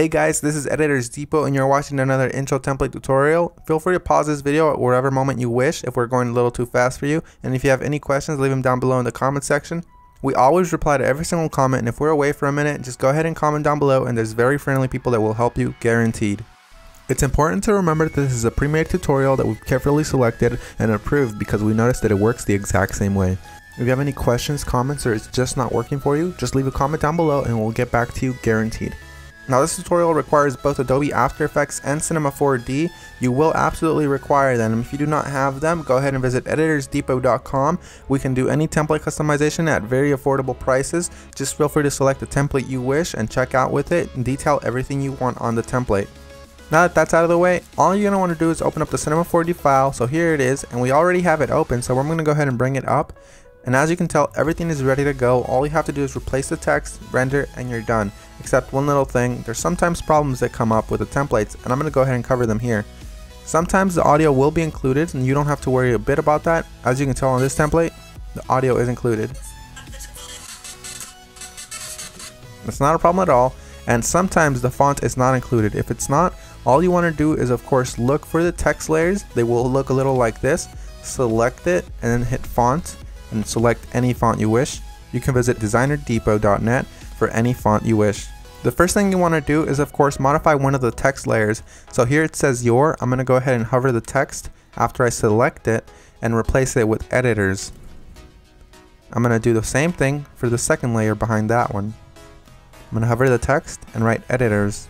Hey guys, this is EditorsDepot and you're watching another intro template tutorial. Feel free to pause this video at whatever moment you wish if we're going a little too fast for you. And if you have any questions, leave them down below in the comment section. We always reply to every single comment, and if we're away for a minute, just go ahead and comment down below and there's very friendly people that will help you, guaranteed. It's important to remember that this is a pre-made tutorial that we've carefully selected and approved because we noticed that it works the exact same way. If you have any questions, comments, or it's just not working for you, just leave a comment down below and we'll get back to you, guaranteed. Now this tutorial requires both Adobe After Effects and Cinema 4D. You will absolutely require them. If you do not have them, go ahead and visit EditorsDepot.com. We can do any template customization at very affordable prices. Just feel free to select the template you wish and check out with it and detail everything you want on the template. Now that that's out of the way, all you're going to want to do is open up the Cinema 4D file. So here it is, and we already have it open, so I'm going to go ahead and bring it up. And as you can tell, everything is ready to go. All you have to do is replace the text, render, and you're done. Except one little thing, there's sometimes problems that come up with the templates, and I'm going to go ahead and cover them here. Sometimes the audio will be included, and you don't have to worry a bit about that. As you can tell on this template, the audio is included. It's not a problem at all, and sometimes the font is not included. If it's not, all you want to do is of course look for the text layers. They will look a little like this. Select it, and then hit font, and select any font you wish. You can visit DesignerDepot.net for any font you wish. The first thing you want to do is of course modify one of the text layers. So here it says your. I'm going to go ahead and hover the text after I select it and replace it with editors. I'm going to do the same thing for the second layer behind that one. I'm going to hover the text and write editors.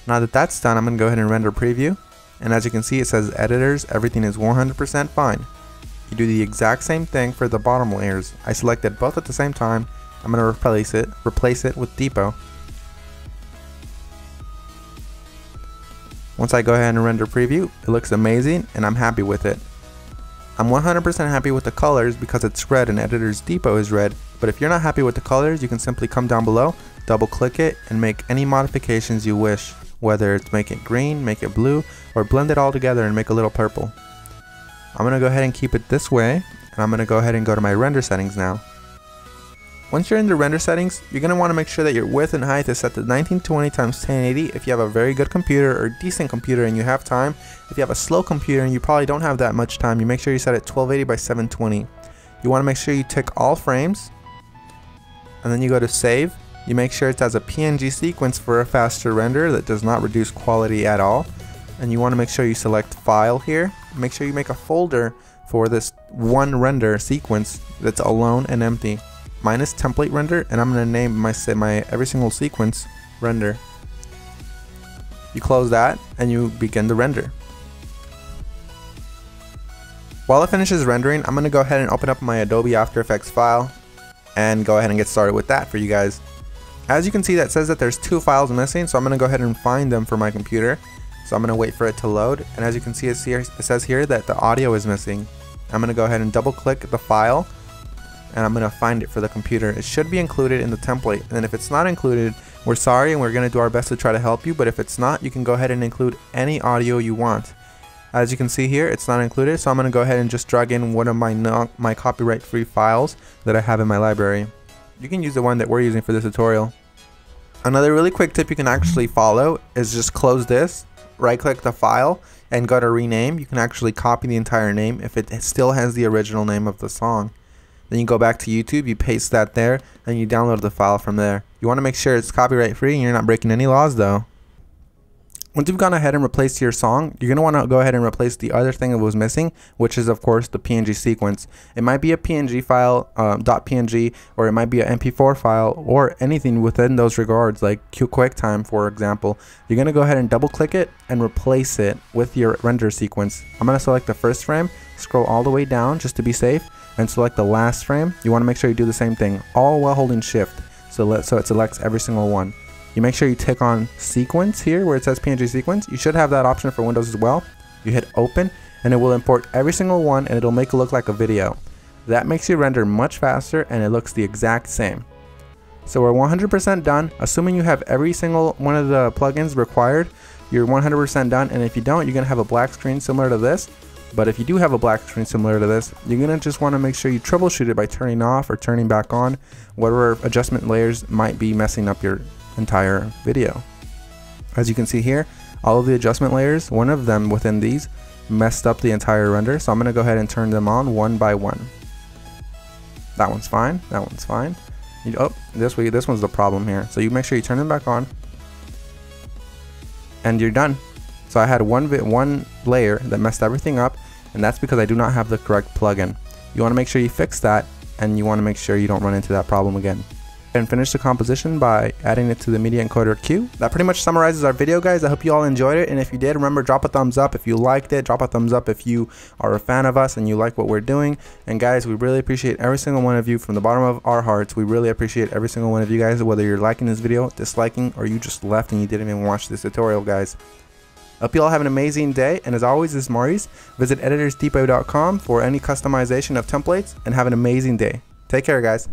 Now that that's done, I'm going to go ahead and render preview. And as you can see, it says editors, everything is 100% fine. You do the exact same thing for the bottom layers. I selected both at the same time. I'm going to replace it with Depot. Once I go ahead and render preview, it looks amazing and I'm happy with it. I'm 100% happy with the colors because it's red and EditorsDepot is red, but if you're not happy with the colors, you can simply come down below, double click it, and make any modifications you wish, whether it's make it green, make it blue, or blend it all together and make a little purple. I'm going to go ahead and keep it this way, and I'm going to go ahead and go to my render settings now. Once you're in the render settings, you're going to want to make sure that your width and height is set to 1920 x 1080 if you have a very good computer or decent computer and you have time. If you have a slow computer and you probably don't have that much time, you make sure you set it 1280 by 720. You want to make sure you tick all frames, and then you go to save. You make sure it has a PNG sequence for a faster render that does not reduce quality at all. And you want to make sure you select file here. Make sure you make a folder for this one render sequence that's alone and empty. Mine is template render, and I'm going to name my every single sequence render. You close that and you begin the render. While it finishes rendering, I'm going to go ahead and open up my Adobe After Effects file and go ahead and get started with that for you guys. As you can see, that says that there's two files missing, so I'm going to go ahead and find them for my computer. So I'm going to wait for it to load, and as you can see, it says here that the audio is missing. I'm going to go ahead and double click the file, and I'm going to find it for the computer. It should be included in the template, and if it's not included, we're sorry and we're going to do our best to try to help you, but if it's not, you can go ahead and include any audio you want. As you can see here, it's not included, so I'm going to go ahead and just drag in one of my copyright-free files that I have in my library. You can use the one that we're using for this tutorial. Another really quick tip you can actually follow is just close this, right click the file, and go to rename. You can actually copy the entire name if it still has the original name of the song. Then you go back to YouTube, you paste that there, and you download the file from there. You want to make sure it's copyright free and you're not breaking any laws though. Once you've gone ahead and replaced your song, you're going to want to go ahead and replace the other thing that was missing, which is of course the PNG sequence. It might be a PNG file, .png, or it might be an MP4 file, or anything within those regards, like QuickTime for example. You're going to go ahead and double click it and replace it with your render sequence. I'm going to select the first frame, scroll all the way down just to be safe, and select the last frame. You want to make sure you do the same thing, all while holding shift, so it selects every single one. You make sure you tick on sequence here where it says PNG sequence. You should have that option for Windows as well. You hit open and it will import every single one and it'll make it look like a video. That makes your render much faster and it looks the exact same. So we're 100% done. Assuming you have every single one of the plugins required, you're 100% done, and if you don't, you're going to have a black screen similar to this. But if you do have a black screen similar to this, you're going to just want to make sure you troubleshoot it by turning off or turning back on whatever adjustment layers might be messing up your entire video. As you can see here, all of the adjustment layers, one of them within these messed up the entire render, so I'm going to go ahead and turn them on one by one. That one's fine, that one's fine. Oh, this one's the problem here. So you make sure you turn them back on and you're done. So I had one layer that messed everything up, and that's because I do not have the correct plugin. You want to make sure you fix that, and you want to make sure you don't run into that problem again. And finish the composition by adding it to the media encoder queue. That pretty much summarizes our video, guys. I hope you all enjoyed it, and if you did, remember, drop a thumbs up if you liked it. Drop a thumbs up if you are a fan of us and you like what we're doing. And guys, we really appreciate every single one of you from the bottom of our hearts. We really appreciate every single one of you guys, whether you're liking this video, disliking, or you just left and you didn't even watch this tutorial, guys. Hope you all have an amazing day, and as always, this is Maurice. Visit EditorsDepot.com for any customization of templates, and have an amazing day. Take care, guys.